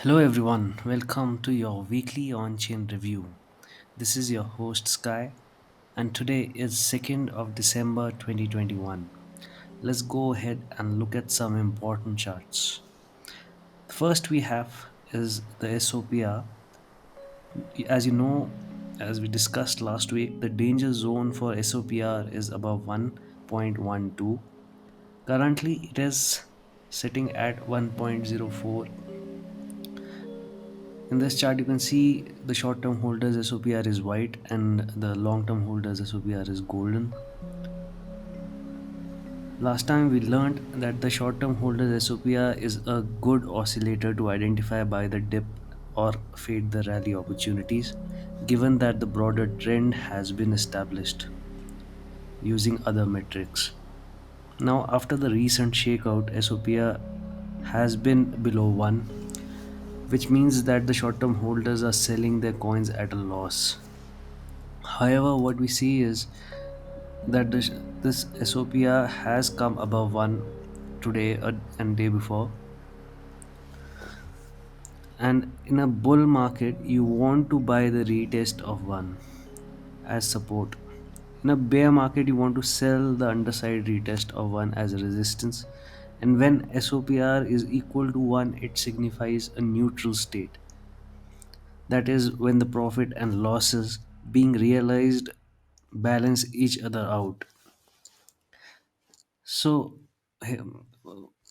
Hello everyone, welcome to your weekly on-chain review. This is your host Sky and today is 2nd of December 2021. Let's go ahead and look at some important charts. The first we have is the SOPR. As you know, as we discussed last week, the danger zone for SOPR is above 1.12. Currently it is sitting at 1.04. In this chart, you can see the short-term holders SOPR is white and the long-term holders SOPR is golden. Last time we learned that the short-term holders SOPR is a good oscillator to identify buy the dip or fade the rally opportunities, given that the broader trend has been established using other metrics. Now, after the recent shakeout, SOPR has been below 1, which means that the short-term holders are selling their coins at a loss. However, what we see is that this SOPR has come above 1 today and day before. And in a bull market, you want to buy the retest of 1 as support. In a bear market, you want to sell the underside retest of 1 as a resistance. And when SOPR is equal to 1, it signifies a neutral state. That is when the profit and losses being realized balance each other out. So,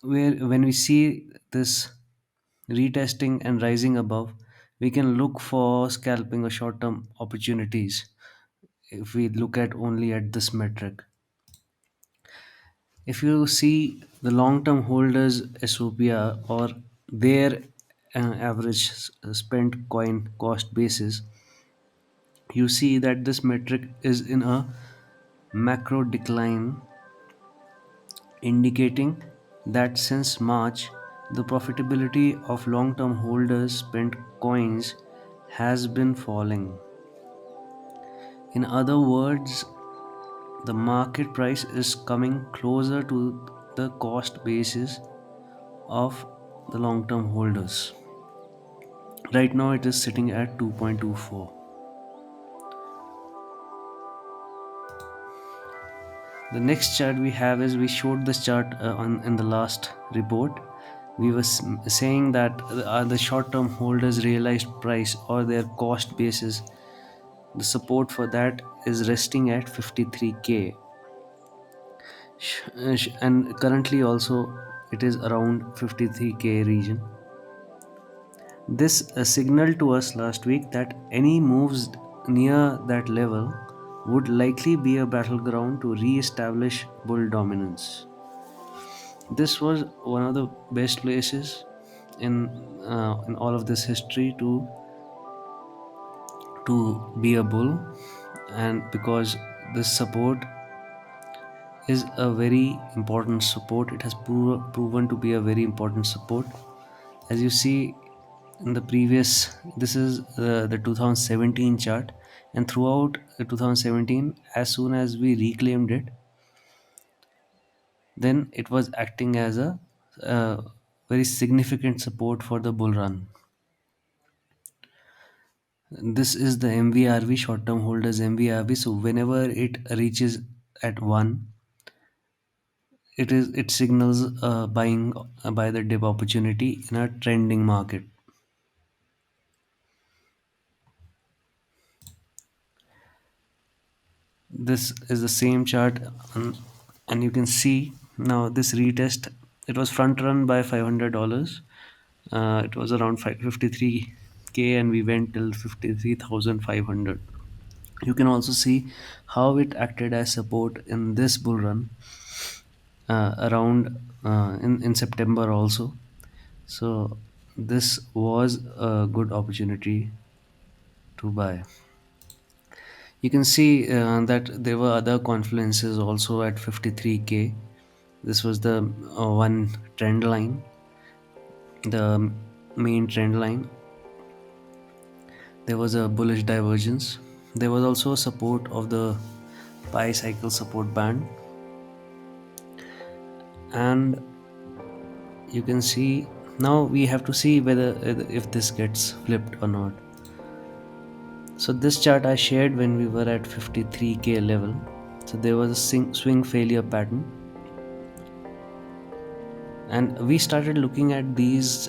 where when we see this retesting and rising above, we can look for scalping or short-term opportunities. If we look at only at this metric, if you see the long-term holders SOPR or their average spent coin cost basis, you see that this metric is in a macro decline, indicating that since March, the profitability of long term holders spent coins has been falling. In other words, the market price is coming closer to the cost basis of the long term holders. Right now, it is sitting at 2.24. The next chart we have is we showed this chart on in the last report. We were saying that the short-term holders' realized price or their cost basis, the support for that is resting at 53k, and currently also it is around 53k region. This signaled to us last week that any moves near that level would likely be a battleground to re-establish bull dominance. This was one of the best places in all of this history to be a bull, and because this support is a very important support, it has proven to be a very important support. As you see in the previous, this is the 2017 chart, and throughout 2017, as soon as we reclaimed it, then it was acting as a very significant support for the bull run. This is the MVRV, short term holders MVRV. So whenever it reaches at 1, it signals buying by the dip opportunity in a trending market. This is the same chart, and you can see now this retest. It was front run by $500. It was around 53k, and we went till 53,500. You can also see how it acted as support in this bull run around in September also. So this was a good opportunity to buy. You can see that there were other confluences also at 53k. This was the one trend line, the main trend line. There was a bullish divergence. There was also support of the pi cycle support band, and you can see Now we have to see whether if this gets flipped or not. So this chart I shared when we were at 53k level. So there was a swing failure pattern, and we started looking at these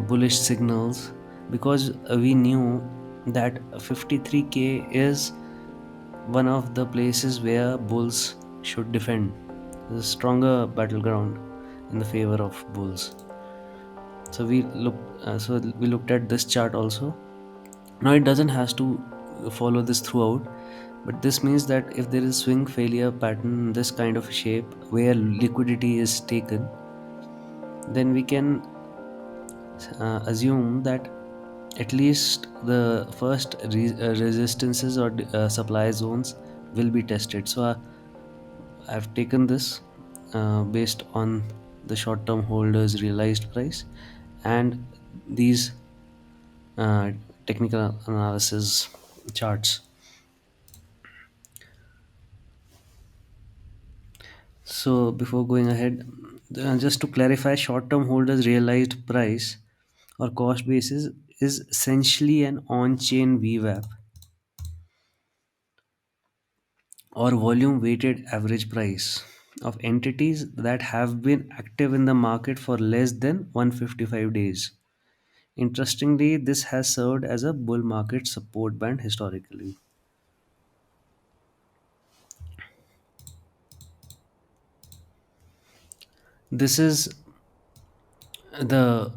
bullish signals because we knew that 53k is one of the places where bulls should defend. There's a stronger battleground in the favor of bulls. So we looked at this chart also. Now it doesn't has to follow this throughout, but this means that if there is swing failure pattern in this kind of shape where liquidity is taken, then we can assume that at least the first resistances or supply zones will be tested. So I've taken this based on the short term holders realized price and these uh, technical analysis charts. So before going ahead, just to clarify, short term holders realized price or cost basis is essentially an on chain VWAP or volume weighted average price of entities that have been active in the market for less than 155 days. Interestingly, this has served as a bull market support band historically. This is the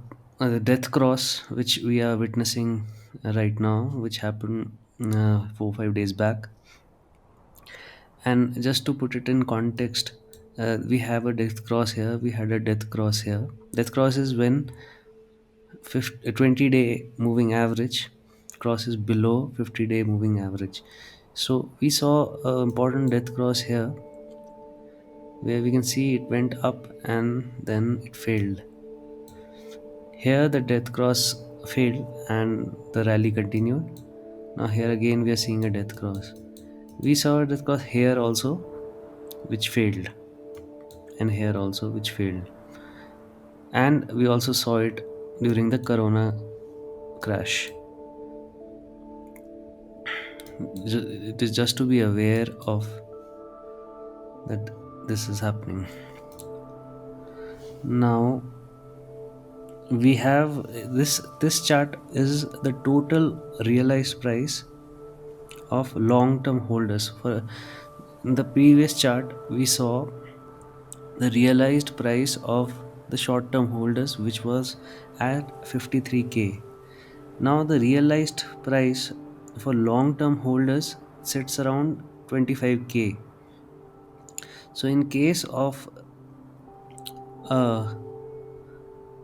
death cross which we are witnessing right now, which happened 4 5 days back. And just to put it in context, we have a death cross here. We had a death cross here. Death cross is when 20-day moving average crosses below 50-day moving average. So we saw an important death cross here where we can see it went up and then it failed. Here the death cross failed and the rally continued. Now here again we are seeing a death cross. We saw a death cross here also which failed, and here also which failed. And we also saw it during the corona crash. It is just to be aware of that this is happening. Now we have this chart is the total realized price of long term holders. For in the previous chart we saw the realized price of the short term holders which was at 53k. Now the realized price for long term holders sits around 25k. So in case of a,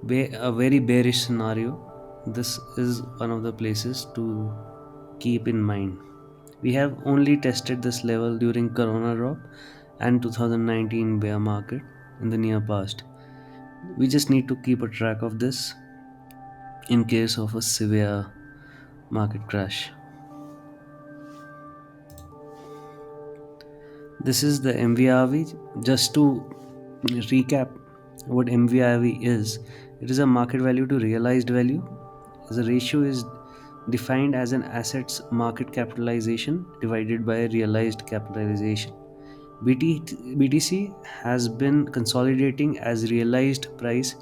a very bearish scenario, this is one of the places to keep in mind. We have only tested this level during corona drop and 2019 bear market in the near past. We just need to keep a track of this in case of a severe market crash. This is the MVRV. Just to recap what MVRV is, it is a market value to realized value. The ratio is defined as an asset's market capitalization divided by realized capitalization. BTC has been consolidating as realized price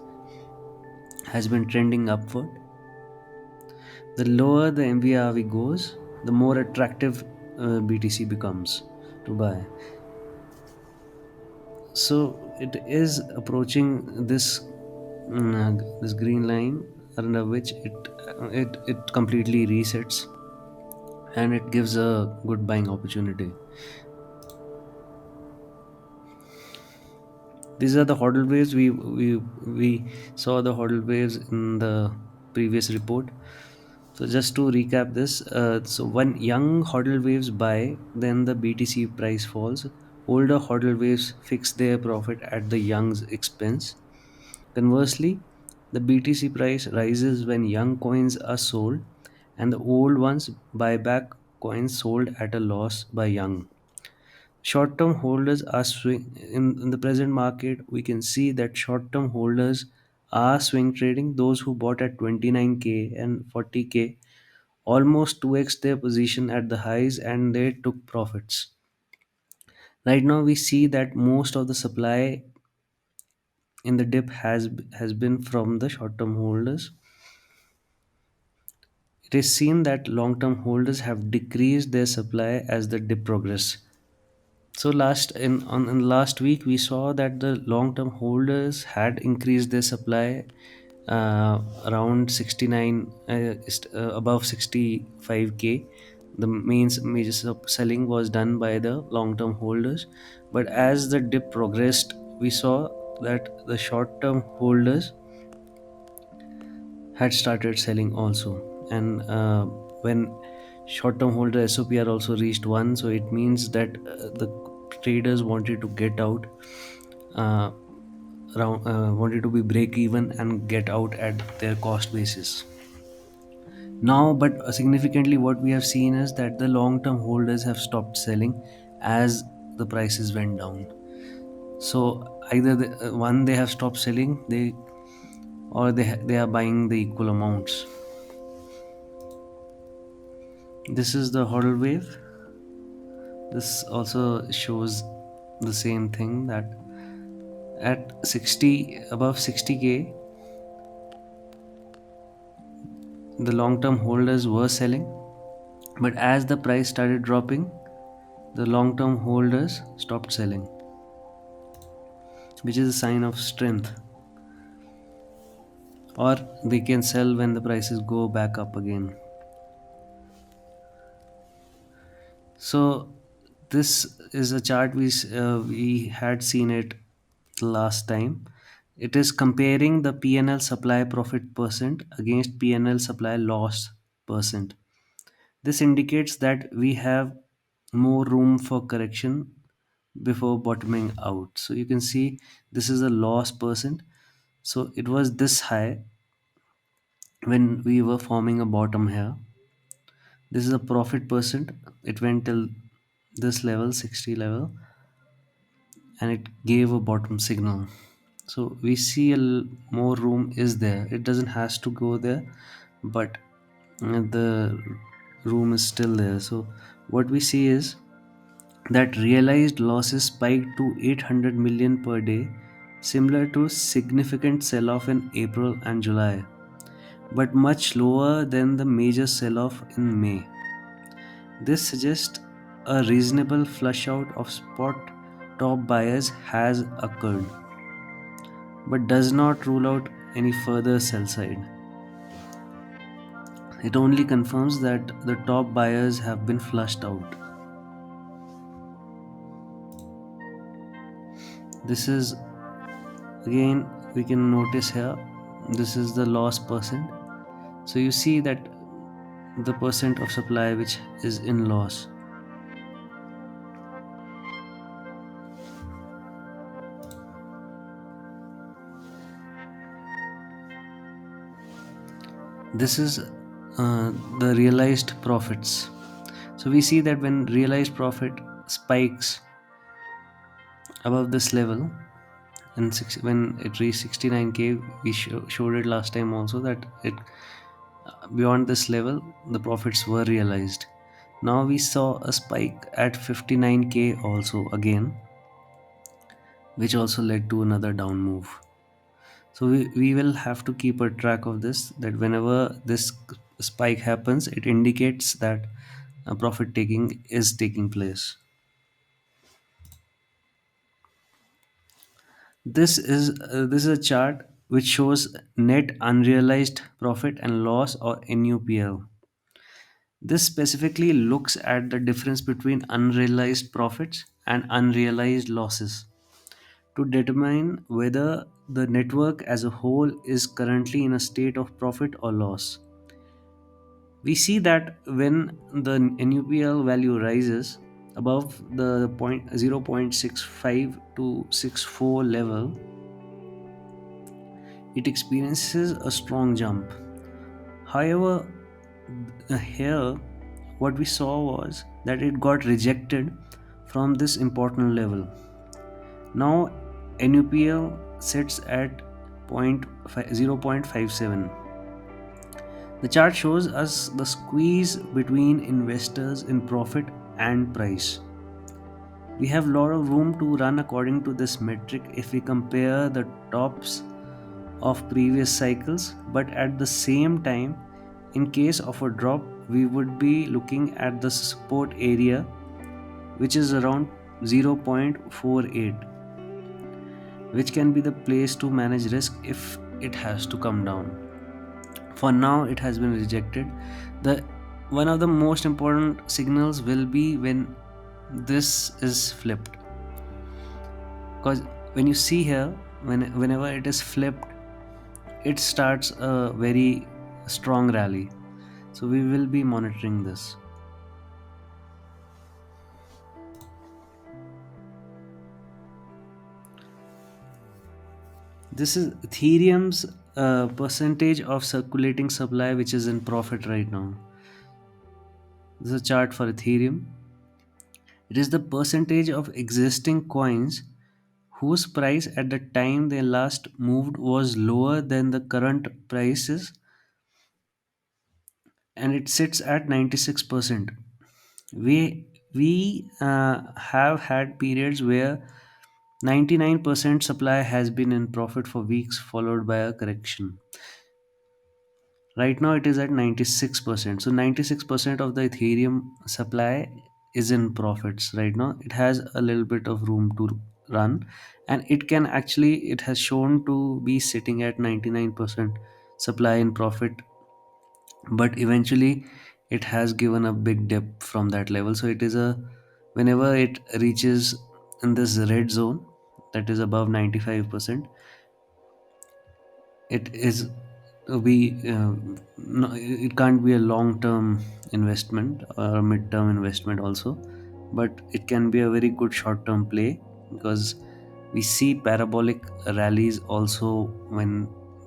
has been trending upward. The lower the MVRV goes, the more attractive BTC becomes to buy. So it is approaching this green line under which it completely resets and it gives a good buying opportunity. These are the hodl waves. We saw the hodl waves in the previous report. So just to recap this, so when young hodl waves buy, then the BTC price falls. Older hodl waves fix their profit at the young's expense. Conversely, the BTC price rises when young coins are sold and the old ones buy back coins sold at a loss by young. Short term holders are in the present market. We can see that short term holders are swing trading. Those who bought at 29K and 40K almost 2x their position at the highs and they took profits. Right now, we see that most of the supply in the dip has been from the short term holders. It is seen that long term holders have decreased their supply as the dip progress. So in last week we saw that the long term holders had increased their supply around 69 above 65K. The major selling was done by the long term holders, but as the dip progressed we saw that the short term holders had started selling also. And when short term holder SOPR also reached 1, so it means that the traders wanted to get out, uh, wanted to be break even and get out at their cost basis. Now, but significantly, what we have seen is that the long term holders have stopped selling as the prices went down. So either one, they have stopped selling, or they are buying the equal amounts. This is the hodl wave. This also shows the same thing, that at 60, above 60K, the long term holders were selling, but as the price started dropping, the long term holders stopped selling, which is a sign of strength. Or they can sell when the prices go back up again. So this is a chart we had seen it last time. It is comparing the PNL supply profit percent against PNL supply loss percent. This indicates that we have more room for correction before bottoming out. So you can see this is a loss percent. So it was this high when we were forming a bottom here. This is a profit percent. It went till this level, 60 level, and it gave a bottom signal. So we see more room is there. It doesn't has to go there, but the room is still there. So what we see is that realized losses spiked to 800 million per day, similar to significant sell-off in April and July, but much lower than the major sell-off in May. This suggests a reasonable flush out of spot top buyers has occurred, but does not rule out any further sell side. It only confirms that the top buyers have been flushed out. This is, again, we can notice here, this is the loss percent. So you see that the percent of supply which is in loss. This is the realized profits. So we see that when realized profit spikes above this level, and when it reached 69K, we showed it last time also, that it beyond this level the profits were realized. Now we saw a spike at 59K also again, which also led to another down move. So we will have to keep a track of this, that whenever this spike happens, it indicates that profit taking is taking place. This is a chart which shows net unrealized profit and loss, or NUPL. This specifically looks at the difference between unrealized profits and unrealized losses to determine whether the network as a whole is currently in a state of profit or loss. We see that when the NUPL value rises above the 0.65 to 64 level, it experiences a strong jump. However, here what we saw was that it got rejected from this important level. Now NUPL sits at 0.57. The chart shows us the squeeze between investors in profit and price. We have a lot of room to run according to this metric if we compare the tops of previous cycles, but at the same time, in case of a drop, we would be looking at the support area, which is around 0.48, which can be the place to manage risk if it has to come down. For now, it has been rejected. The one of the most important signals will be when this is flipped, because when you see here, whenever it is flipped, it starts a very strong rally. So we will be monitoring this. This is Ethereum's percentage of circulating supply, which is in profit right now. This is a chart for Ethereum. It is the percentage of existing coins whose price at the time they last moved was lower than the current prices, and it sits at 96%. We have had periods where 99% supply has been in profit for weeks, followed by a correction. Right now it is at 96%. So 96% of the Ethereum supply is in profits right now. It has a little bit of room to run, and it has shown to be sitting at 99% supply in profit, but eventually it has given a big dip from that level. So it is a whenever it reaches in this red zone, that is above 95%, it is be no, it can't be a long term investment or a mid term investment also, but it can be a very good short term play, because we see parabolic rallies also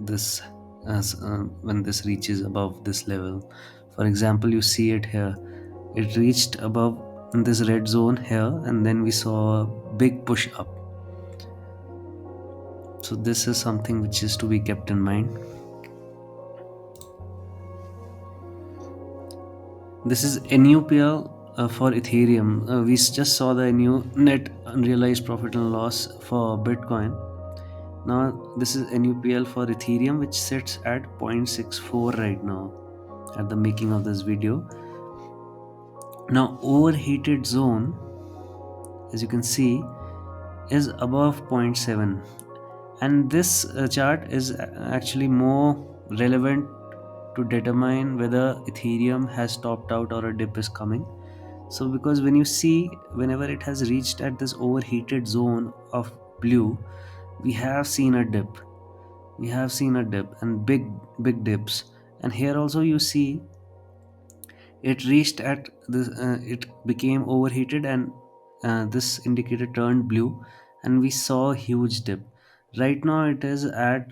this when this reaches above this level. For example, you see it here, it reached above in this red zone here, and then we saw a big push up. So this is something which is to be kept in mind. This is NUPL for Ethereum. We just saw the new net unrealized profit and loss for Bitcoin. Now this is NUPL for Ethereum, which sits at 0.64 right now at the making of this video. Now overheated zone, as you can see, is above zero point 0.7, and this chart is actually more relevant to determine whether Ethereum has topped out or a dip is coming. So because when you see, whenever it has reached at this overheated zone of blue, we have seen a dip, and big dips. And here also you see it reached at this, it became overheated, and this indicator turned blue, and we saw a huge dip. Right now it is at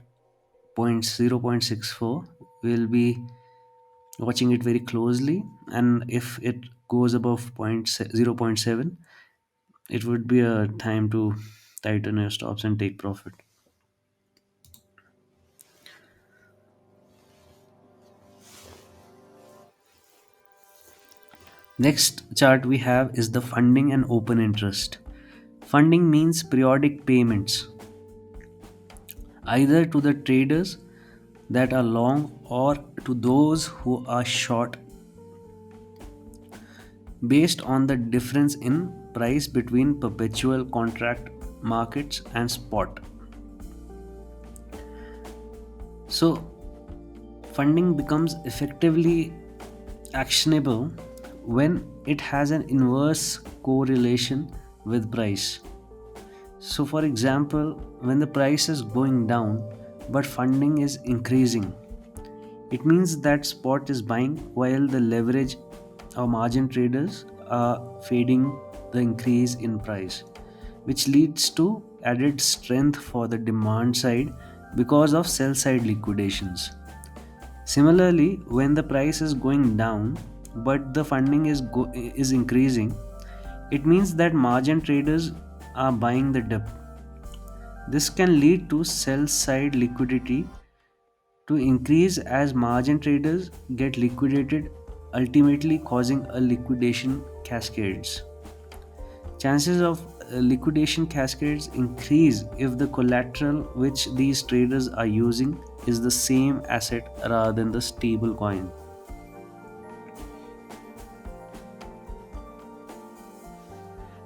0.64. We'll be watching it very closely, and if it goes above 0.7, it would be a time to tighten your stops and take profit. Next chart we have is the funding and open interest. Funding means periodic payments, either to the traders that are long or to those who are short, based on the difference in price between perpetual contract markets and spot. So funding becomes effectively actionable when it has an inverse correlation with price. So for example, when the price is going down but funding is increasing, it means that spot is buying while the leverage or margin traders are fading the increase in price, which leads to added strength for the demand side because of sell side liquidations. Similarly, when the price is going down but the funding is increasing, it means that margin traders are buying the dip, This can lead to sell side liquidity to increase as margin traders get liquidated, ultimately causing a liquidation cascades. Chances of liquidation cascades increase if the collateral which these traders are using is the same asset rather than the stable coin.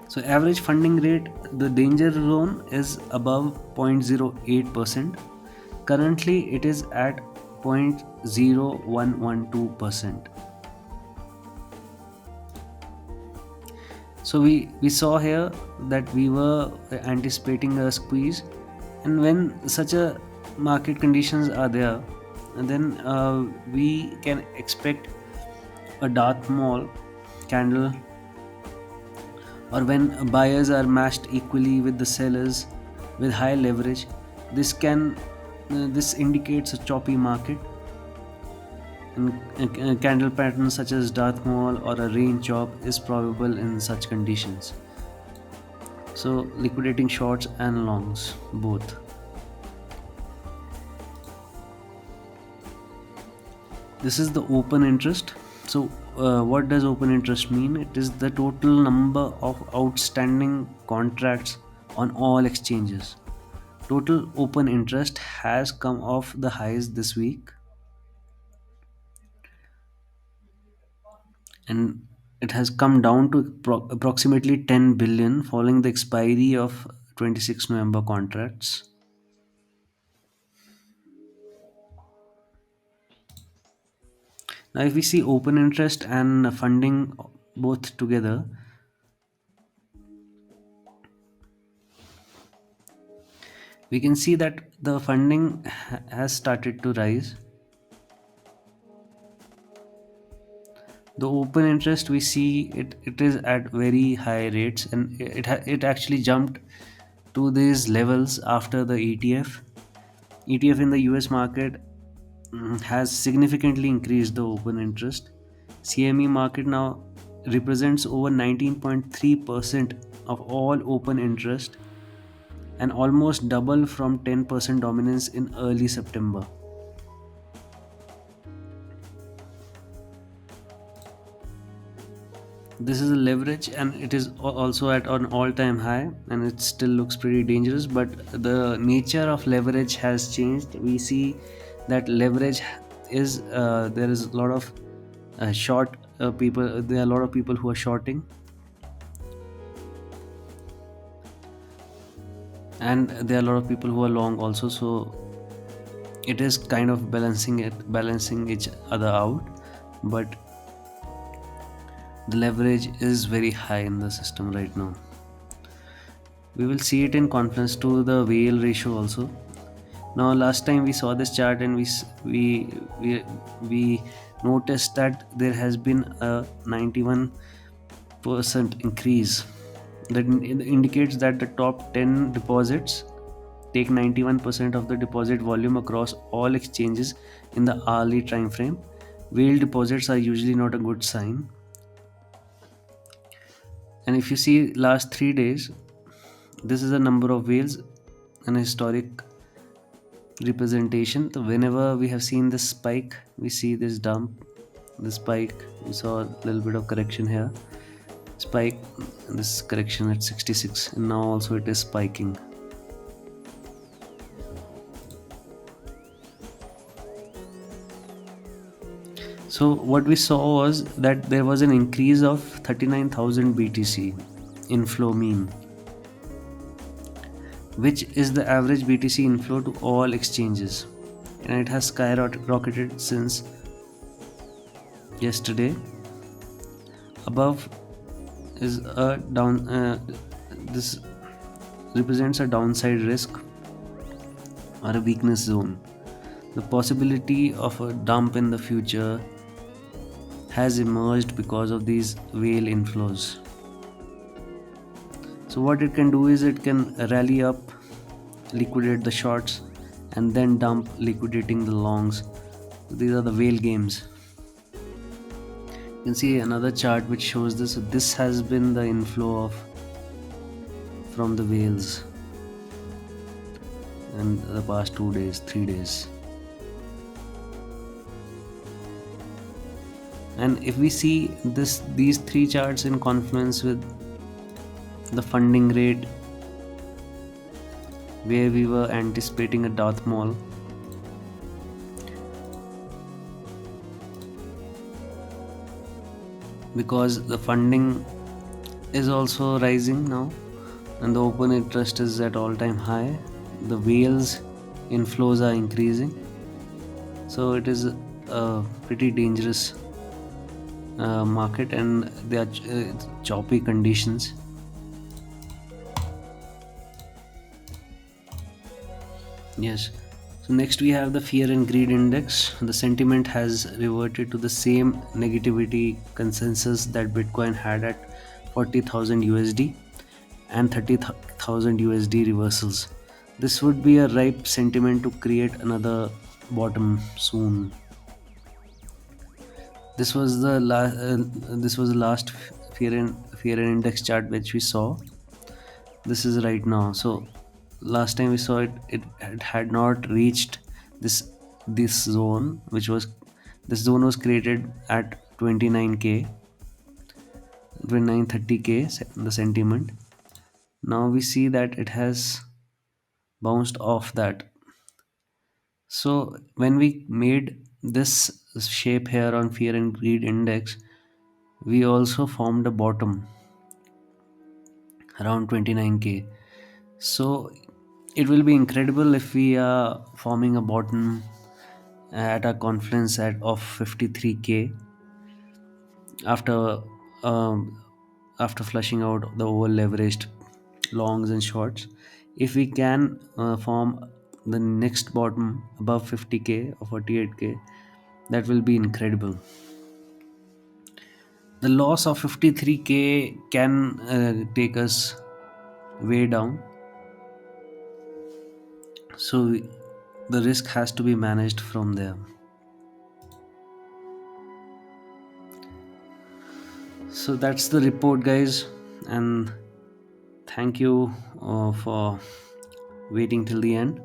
So average funding rate, the danger zone is above 0.08%. Currently it is at 0.0112%. So we saw here that we were anticipating a squeeze, and when such a market conditions are there, and then we can expect a dark mall candle, or when buyers are matched equally with the sellers with high leverage. This indicates a choppy market, and candle patterns such as dark mall or a range chop is probable in such conditions. So liquidating shorts and longs both. This is the open interest. So what does open interest mean? It is the total number of outstanding contracts on all exchanges. Total open interest has come off the highs this week, and it has come down to approximately 10 billion following the expiry of 26 November contracts. Now, if we see open interest and funding both together, we can see that the funding has started to rise. The open interest, we see it is at very high rates, and it actually jumped to these levels after the ETF in the US market has significantly increased the open interest. CME market now represents over 19.3% of all open interest, and almost double from 10% dominance in early September. This is a leverage, and it is also at an all-time high, and it still looks pretty dangerous, but the nature of leverage has changed. We see that leverage is there is a lot of short people there are a lot of people who are shorting, and there are a lot of people who are long also. So it is kind of balancing each other out, but the leverage is very high in the system right now. We will see it in confluence to the whale ratio also. Now last time we saw this chart, and we noticed that there has been a 91% increase. That indicates that the top 10 deposits take 91% of the deposit volume across all exchanges in the hourly time frame. Whale deposits are usually not a good sign. And if you see last 3 days, this is the number of whales, an historic representation. So whenever we have seen this spike, we see this dump, this spike. We saw a little bit of correction here, spike, and this correction at 66, and now also it is spiking. So what we saw was that there was an increase of 39,000 BTC inflow mean, which is the average BTC inflow to all exchanges, and it has skyrocketed since yesterday. Above is a down. This represents a downside risk or a weakness zone. The possibility of a dump in the future has emerged because of these whale inflows. So what it can do is it can rally up, liquidate the shorts, and then dump, liquidating the longs. These are the whale games. You can see another chart which shows this. So this has been the inflow of from the whales. in the past 2 days, 3 days. And if we see these three charts in confluence with the funding rate where we were anticipating a Darth Maul, because the funding is also rising now and the open interest is at all-time high, the whales inflows are increasing, so it is a pretty dangerous market, and there are choppy conditions. Yes. So next we have the fear and greed index. The sentiment has reverted to the same negativity consensus that Bitcoin had at 40,000 USD and 30,000 USD reversals. This would be a ripe sentiment to create another bottom soon. This was the last. This was the last fear and index chart which we saw. This is right now. So last time we saw it, it had not reached this zone, which was this zone was created at 29k, 2930k the sentiment. Now we see that it has bounced off that. So when we made this shape here on fear and greed index, we also formed a bottom around 29k. So it will be incredible if we are forming a bottom at a confluence of 53k after um, after flushing out the over leveraged longs and shorts. If we can form the next bottom above 50k or 48k, that will be incredible. The loss of 53k can take us way down, so the risk has to be managed from there. So that's the report, guys, and thank you for waiting till the end.